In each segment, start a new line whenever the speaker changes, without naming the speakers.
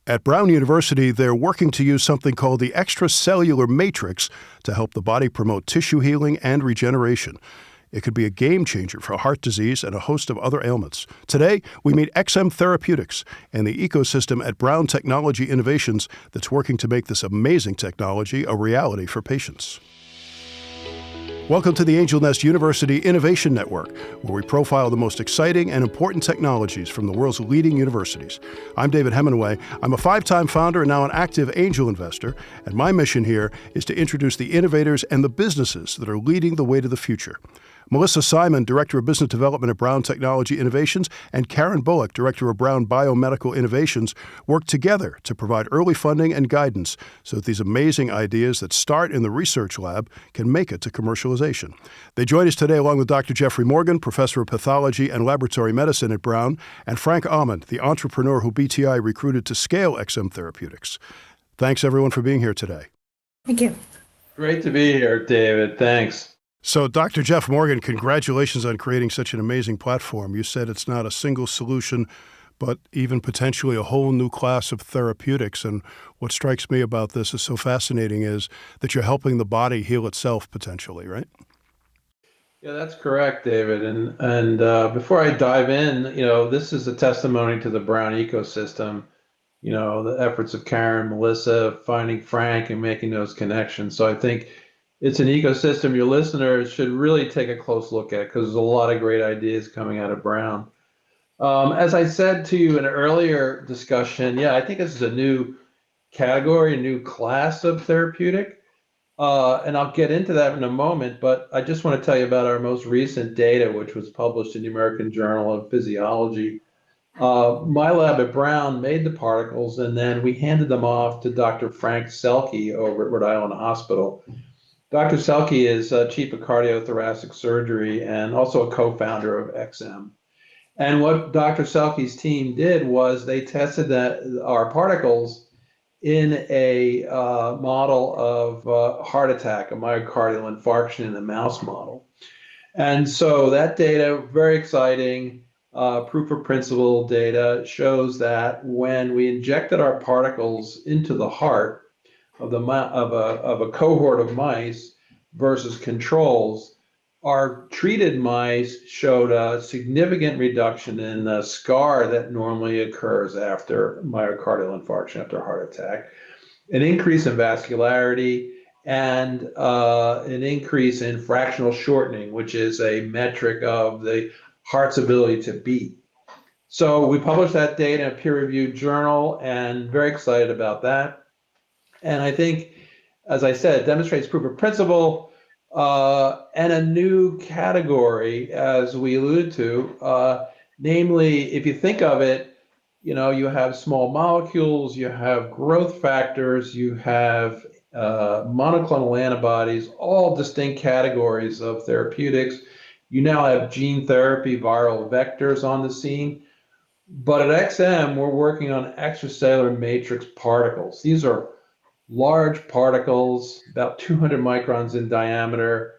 At Brown University, they're working to use something called the extracellular matrix to help the body promote tissue healing and regeneration. It could be a game changer for heart disease and a host of other ailments. Today, we meet XM Therapeutics and the ecosystem at Brown Technology Innovations that's working to make this amazing technology a reality for patients. Welcome to the Angel Nest University Innovation Network, where we profile the most exciting and important technologies from the world's leading universities. I'm David Hemingway. I'm a 5-time founder and now an active angel investor, and my mission here is to introduce the innovators and the businesses that are leading the way to the future. Melissa Simon, Director of Business Development at Brown Technology Innovations, and Karen Bulock, Director of Brown Biomedical Innovations, work together to provide early funding and guidance so that these amazing ideas that start in the research lab can make it to commercialization. They join us today along with Dr. Jeffrey Morgan, Professor of Pathology and Laboratory Medicine at Brown, and Frank Ahmann, the entrepreneur who BTI recruited to scale XM Therapeutics. Thanks, everyone, for being here today.
Thank you.
Great to be here, David. Thanks.
So, Dr. Jeff Morgan, congratulations on creating such an amazing platform. You said it's not a single solution, but even potentially a whole new class of therapeutics. And what strikes me about this is so fascinating is that you're helping the body heal itself potentially, right?
Yeah, that's correct, David. And before I dive in, this is a testimony to the Brown ecosystem. The efforts of Karen, Melissa, finding Frank, and making those connections. So I think it's an ecosystem your listeners should really take a close look at because there's a lot of great ideas coming out of Brown. As I said to you in an earlier discussion, I think this is a new category, a new class of therapeutic. And I'll get into that in a moment, but I just want to tell you about our most recent data, which was published in the American Journal of Physiology. My lab at Brown made the particles, and then we handed them off to Dr. Frank Selke over at Rhode Island Hospital. Dr. Selke is chief of cardiothoracic surgery and also a co-founder of XM. And what Dr. Selke's team did was they tested our particles in a model of heart attack, a myocardial infarction in the mouse model. And so that data, very exciting, proof of principle data, shows that when we injected our particles into the heart of a cohort of mice versus controls, our treated mice showed a significant reduction in the scar that normally occurs after myocardial infarction, after heart attack, an increase in vascularity, and an increase in fractional shortening, which is a metric of the heart's ability to beat. So we published that data in a peer-reviewed journal and very excited about that. And I think, as I said, demonstrates proof of principle and a new category, as we alluded to. Namely, if you think of it, you have small molecules, you have growth factors, you have monoclonal antibodies, all distinct categories of therapeutics. You now have gene therapy, viral vectors on the scene. But at XM, we're working on extracellular matrix particles. These are large particles, about 200 microns in diameter.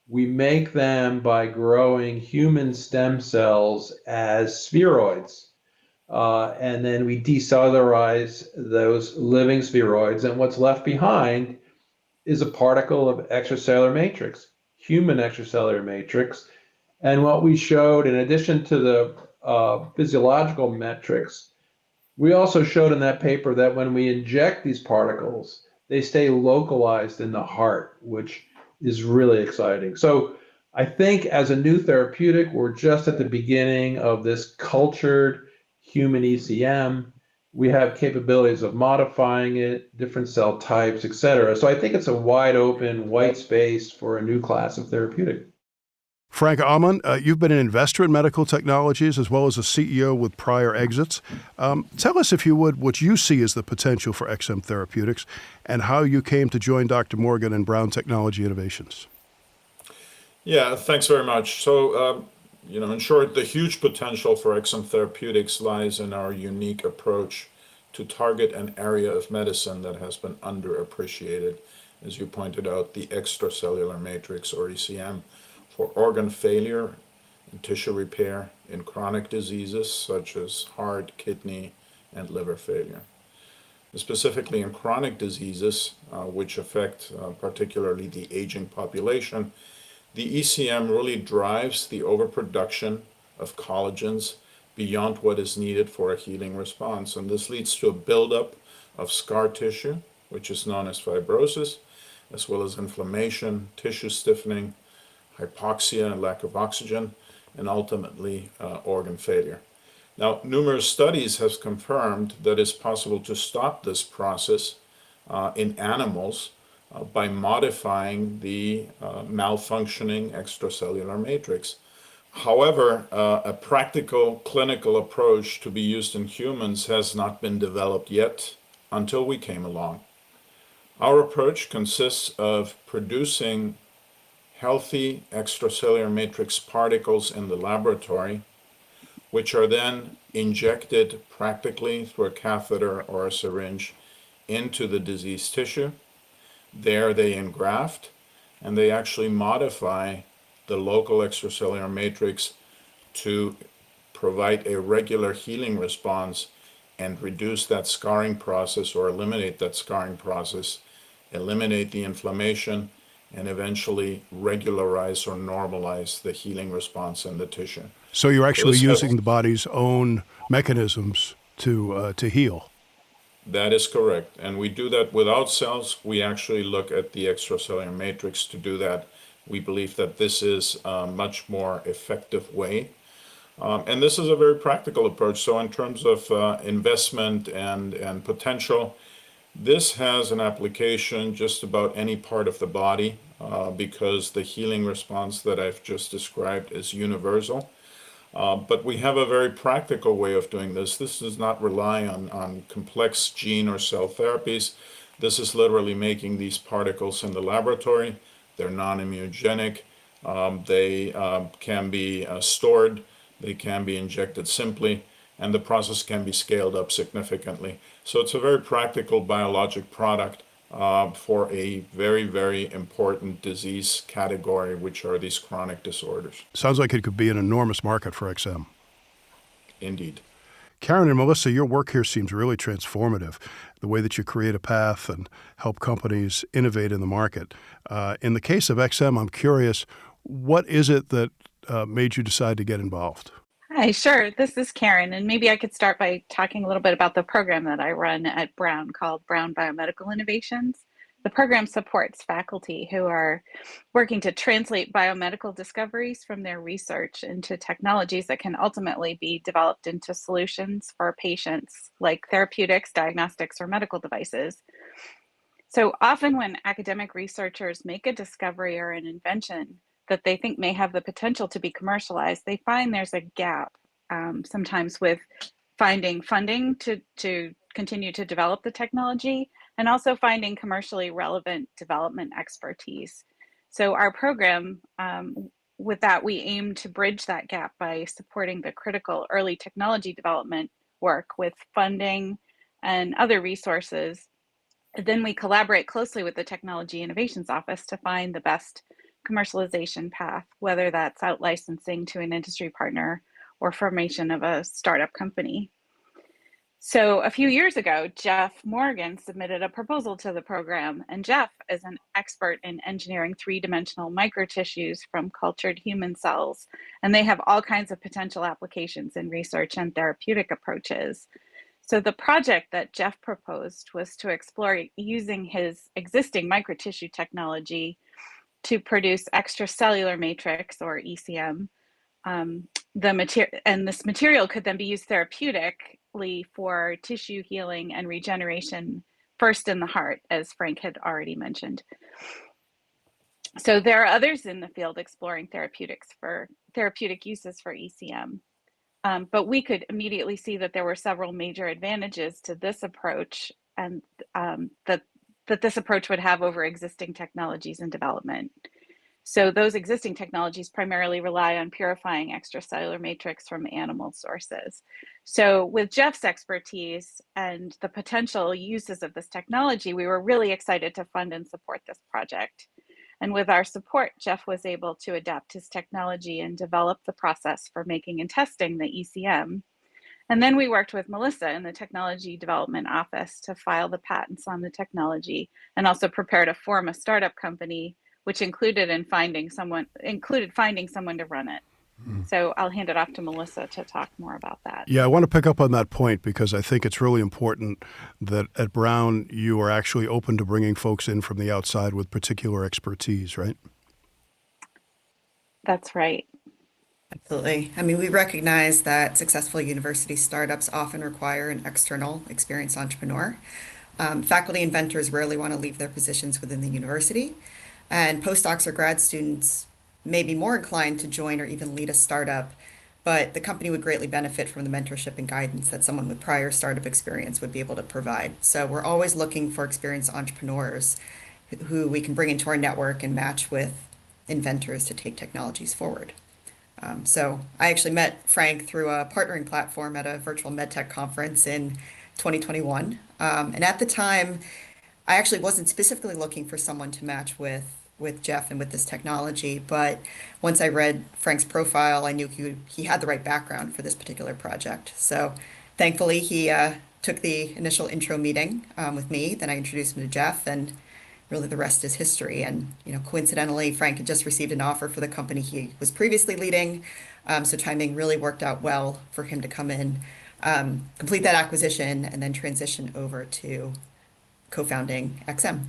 We make them by growing human stem cells as spheroids. And then we decellularize those living spheroids. And what's left behind is a particle of extracellular matrix, human extracellular matrix. And what we showed, in addition to the physiological metrics, we also showed in that paper that when we inject these particles, they stay localized in the heart, which is really exciting. So I think as a new therapeutic, we're just at the beginning of this cultured human ECM. We have capabilities of modifying it, different cell types, et cetera. So I think it's a wide open white space for a new class of therapeutic.
Frank Ahmann, you've been an investor in medical technologies as well as a CEO with prior exits. Tell us, if you would, what you see as the potential for XM Therapeutics and how you came to join Dr. Morgan and Brown Technology Innovations.
Yeah, thanks very much. So, in short, the huge potential for XM Therapeutics lies in our unique approach to target an area of medicine that has been underappreciated, as you pointed out, the extracellular matrix, or ECM, for organ failure and tissue repair in chronic diseases such as heart, kidney, and liver failure. specifically in chronic diseases, which affect particularly the aging population, the ECM really drives the overproduction of collagens beyond what is needed for a healing response. And this leads to a buildup of scar tissue, which is known as fibrosis, as well as inflammation, tissue stiffening, hypoxia and lack of oxygen, and ultimately organ failure. Now, numerous studies have confirmed that it's possible to stop this process in animals by modifying the malfunctioning extracellular matrix. However, a practical clinical approach to be used in humans has not been developed yet until we came along. Our approach consists of producing healthy extracellular matrix particles in the laboratory, which are then injected practically through a catheter or a syringe into the diseased tissue. There they engraft, and they actually modify the local extracellular matrix to provide a regular healing response and reduce that scarring process or eliminate that scarring process, eliminate the inflammation, and eventually regularize or normalize the healing response in the tissue.
So you're actually
This
using
has,
the body's own mechanisms to heal.
that is correct. And we do that without cells. We actually look at the extracellular matrix to do that. We believe that this is a much more effective way. And this is a very practical approach. So in terms of investment and potential, this has an application just about any part of the body because the healing response that I've just described is universal. But we have a very practical way of doing this. This does not rely on complex gene or cell therapies. This is literally making these particles in the laboratory. They're non-immunogenic. They can be stored. They can be injected simply, and the process can be scaled up significantly. So it's a very practical biologic product for a very, very important disease category, which are these chronic disorders.
Sounds like it could be an enormous market for XM.
Indeed.
Karen and Melissa, your work here seems really transformative, the way that you create a path and help companies innovate in the market. In the case of XM, I'm curious, what is it that made you decide to get involved?
Hi, sure. This is Karen, and maybe I could start by talking a little bit about the program that I run at Brown called Brown Biomedical Innovations. The program supports faculty who are working to translate biomedical discoveries from their research into technologies that can ultimately be developed into solutions for patients, like therapeutics, diagnostics, or medical devices. So often when academic researchers make a discovery or an invention that they think may have the potential to be commercialized, they find there's a gap sometimes with finding funding to continue to develop the technology and also finding commercially relevant development expertise. So our program, with that, we aim to bridge that gap by supporting the critical early technology development work with funding and other resources. And then we collaborate closely with the Technology Innovations Office to find the best commercialization path, whether that's out licensing to an industry partner or formation of a startup company. So a few years ago, Jeff Morgan submitted a proposal to the program, and Jeff is an expert in engineering three-dimensional microtissues from cultured human cells, and they have all kinds of potential applications in research and therapeutic approaches. So the project that Jeff proposed was to explore using his existing microtissue technology to produce extracellular matrix, or ECM. This material could then be used therapeutically for tissue healing and regeneration, first in the heart, as Frank had already mentioned. So there are others in the field exploring therapeutic uses for ECM. But we could immediately see that there were several major advantages to this approach, and that this approach would have over existing technologies in development. So those existing technologies primarily rely on purifying extracellular matrix from animal sources. So with Jeff's expertise and the potential uses of this technology, we were really excited to fund and support this project. And with our support, Jeff was able to adapt his technology and develop the process for making and testing the ECM. And then we worked with Melissa in the technology development office to file the patents on the technology and also prepare to form a startup company, which included finding someone to run it. So I'll hand it off to Melissa to talk more about that.
Yeah, I want to pick up on that point because I think it's really important that at Brown you are actually open to bringing folks in from the outside with particular expertise, right?
That's right.
Absolutely. I mean, we recognize that successful university startups often require an external, experienced entrepreneur. Faculty inventors rarely want to leave their positions within the university, and postdocs or grad students may be more inclined to join or even lead a startup, but the company would greatly benefit from the mentorship and guidance that someone with prior startup experience would be able to provide. So we're always looking for experienced entrepreneurs who we can bring into our network and match with inventors to take technologies forward. So I actually met Frank through a partnering platform at a virtual medtech conference in 2021. And at the time, I actually wasn't specifically looking for someone to match with Jeff and with this technology. But once I read Frank's profile, I knew he had the right background for this particular project. So thankfully, he took the initial intro meeting with me. Then I introduced him to Jeff, and really the rest is history. And coincidentally, Frank had just received an offer for the company he was previously leading. So timing really worked out well for him to come in, complete that acquisition, and then transition over to co-founding XM.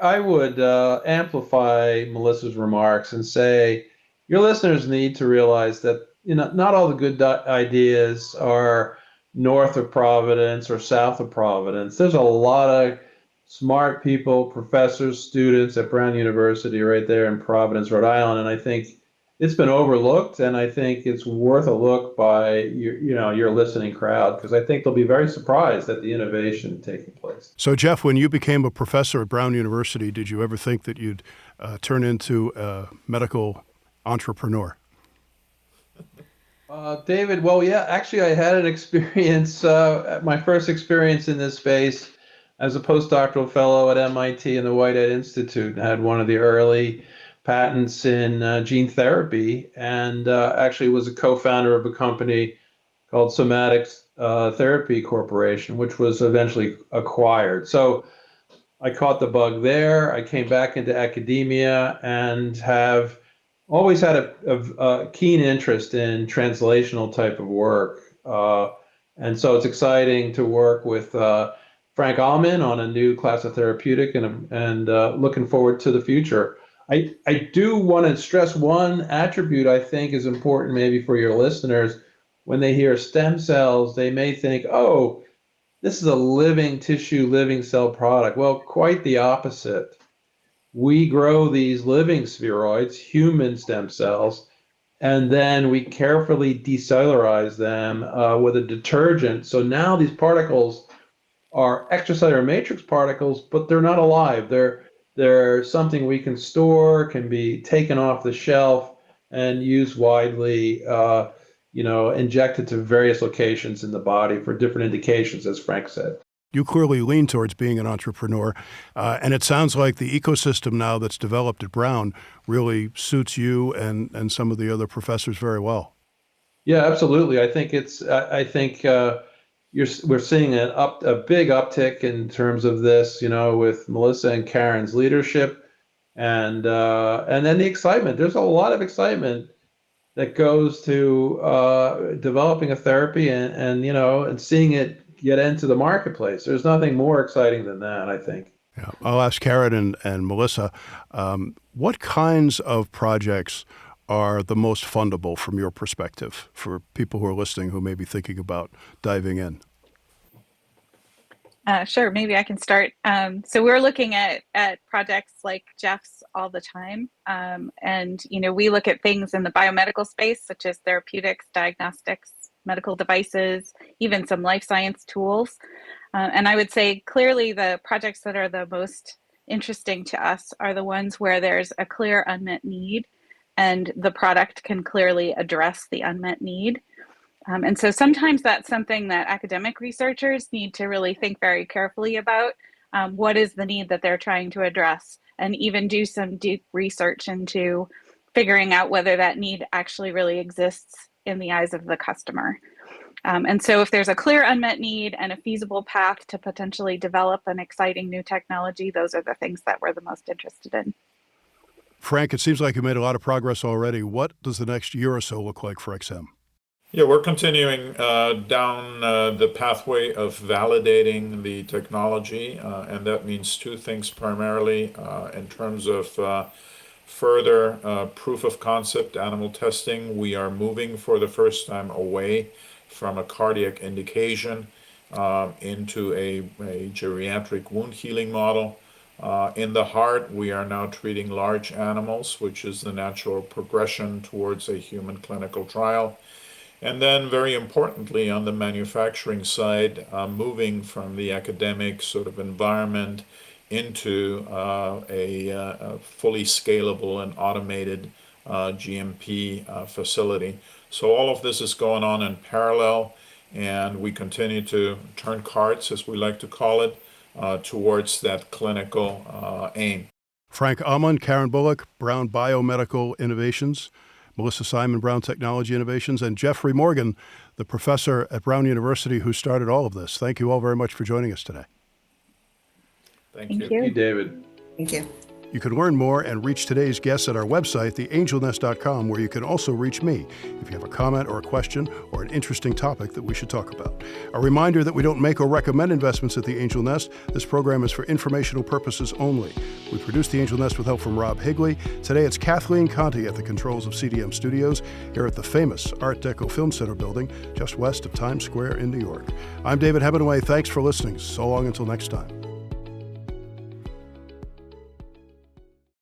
I would amplify Melissa's remarks and say your listeners need to realize that not all the good ideas are north of Providence or south of Providence. There's a lot of smart people, professors, students at Brown University right there in Providence, Rhode Island, and I think it's been overlooked, and I think it's worth a look by your listening crowd, because I think they'll be very surprised at the innovation taking place.
So, Jeff, when you became a professor at Brown University, did you ever think that you'd turn into a medical entrepreneur?
David, well, yeah, actually, I had an experience, my first experience in this space as a postdoctoral fellow at MIT and the Whitehead Institute, and had one of the early patents in gene therapy, and actually was a co-founder of a company called Somatic Therapy Corporation, which was eventually acquired. So I caught the bug there. I came back into academia and have always had a keen interest in translational type of work. And so it's exciting to work with Frank Ahmann on a new class of therapeutic, and looking forward to the future. I do want to stress one attribute I think is important maybe for your listeners. When they hear stem cells, they may think, oh, this is a living tissue, living cell product. Well, quite the opposite. We grow these living spheroids, human stem cells, and then we carefully decellularize them with a detergent. So now these particles are extracellular matrix particles, but they're not alive. They're something we can store, can be taken off the shelf and used widely, injected to various locations in the body for different indications, as Frank said.
You clearly lean towards being an entrepreneur, and it sounds like the ecosystem now that's developed at Brown really suits you and some of the other professors very well.
Yeah, absolutely. I think we're seeing a big uptick in terms of this, with Melissa and Karen's leadership, and then the excitement. There's a lot of excitement that goes to developing a therapy and seeing it get into the marketplace. There's nothing more exciting than that, I think.
Yeah. I'll ask Karen and Melissa, what kinds of projects are the most fundable from your perspective for people who are listening who may be thinking about diving in?
Sure, maybe I can start. So we're looking at projects like Jeff's all the time. And we look at things in the biomedical space, such as therapeutics, diagnostics, medical devices, even some life science tools. And I would say clearly the projects that are the most interesting to us are the ones where there's a clear unmet need and the product can clearly address the unmet need. And so sometimes that's something that academic researchers need to really think very carefully about. What is the need that they're trying to address, and even do some deep research into figuring out whether that need actually really exists in the eyes of the customer. And so if there's a clear unmet need and a feasible path to potentially develop an exciting new technology, those are the things that we're the most interested in.
Frank, it seems like you made a lot of progress already. What does the next year or so look like for XM?
Yeah, we're continuing down the pathway of validating the technology, and that means two things primarily in terms of further proof of concept animal testing. We are moving for the first time away from a cardiac indication into a geriatric wound healing model. In the heart, we are now treating large animals, which is the natural progression towards a human clinical trial. And then, very importantly, on the manufacturing side, moving from the academic sort of environment into a fully scalable and automated GMP facility. So all of this is going on in parallel, and we continue to turn cards, as we like to call it, towards that clinical aim.
Frank Ahmann, Karen Bulock, Brown Biomedical Innovations, Melissa Simon, Brown Technology Innovations, and Jeffrey Morgan, the professor at Brown University who started all of this. Thank you all very much for joining us today.
Thank
Thank
you.
Thank you, David.
Thank you.
You can learn more and reach today's guests at our website, theangelnest.com, where you can also reach me if you have a comment or a question or an interesting topic that we should talk about. A reminder that we don't make or recommend investments at The Angel Nest. This program is for informational purposes only. We produced The Angel Nest with help from Rob Higley. Today it's Kathleen Conti at the controls of CDM Studios here at the famous Art Deco Film Center building just west of Times Square in New York. I'm David Hemenway. Thanks for listening. So long until next time.